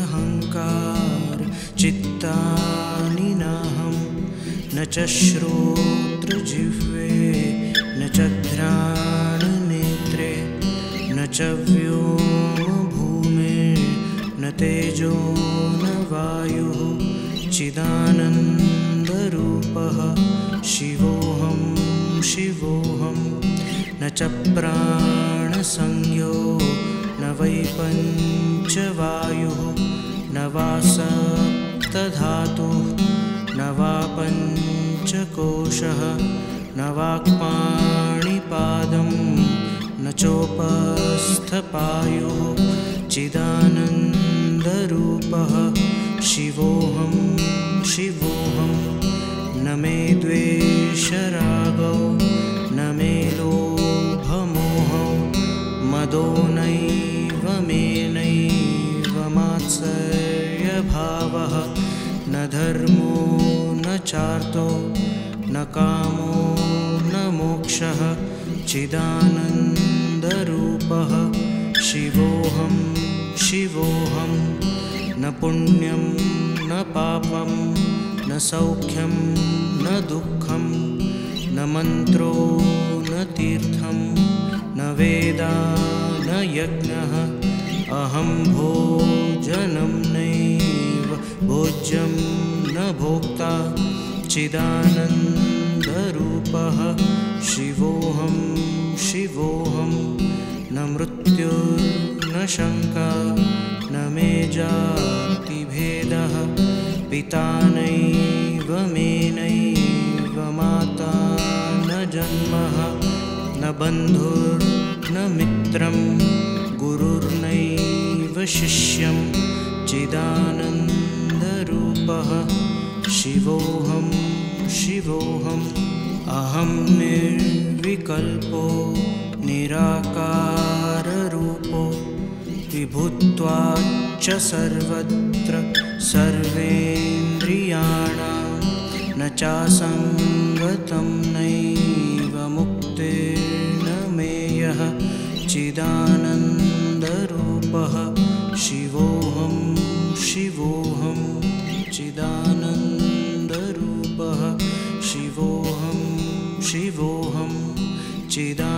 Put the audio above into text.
मनोबुद्ध्यहंकार चित्तानि नाहं न च श्रोत्रजिह्वे न च घ्राणनेत्रे न च व्योमभूमिर्न तेजो न वायुः चिदानन्दरूपः शिवोऽहं शिवोऽहं न च प्राणसंज्ञो न वै पञ्चवायुः न वा सप्तधातुः न वा पञ्चकोशः न वाक्पाणिपादं न चोपस्थपायुः चिदानन्दरूपः शिवोऽहं शिवोऽहं न मे द्वेषरागौ न मे लोभमोहौ मदो नैव मेनैव मात्सर्यभावः न धर्मो न चार्थो न कामो न मोक्षः चिदानन्दरूपः शिवोऽहं शिवोऽहं न पुण्यं न पापं न सौख्यं न दुःखं न मन्त्रो न तीर्थं न वेदा न यज्ञः अहं भोजनं नैव भोज्यं न भोक्ता चिदानन्दरूपः शिवोऽहं शिवोऽहं न मृत्युर्न शङ्का न मे जातिभेदः पिता नैव मे नैव माता न जन्मः न बन्धुर्न मित्रं गुरुर्नैव शिष्यं चिदानन्दरूपः शिवोऽहं शिवोऽहम् अहं निर्विकल्पो निराकाररूपो विभुत्वाच्च सर्वत्र सर्वेन्द्रियाणां न चासङ्गतं नैव मुक्तिर्न मेयः चिदानन्दरूपः शिवोऽहं शिवोऽहं चिदानन्दरूपः शिवोऽहं शिवोऽहं चिदानन्दरूपः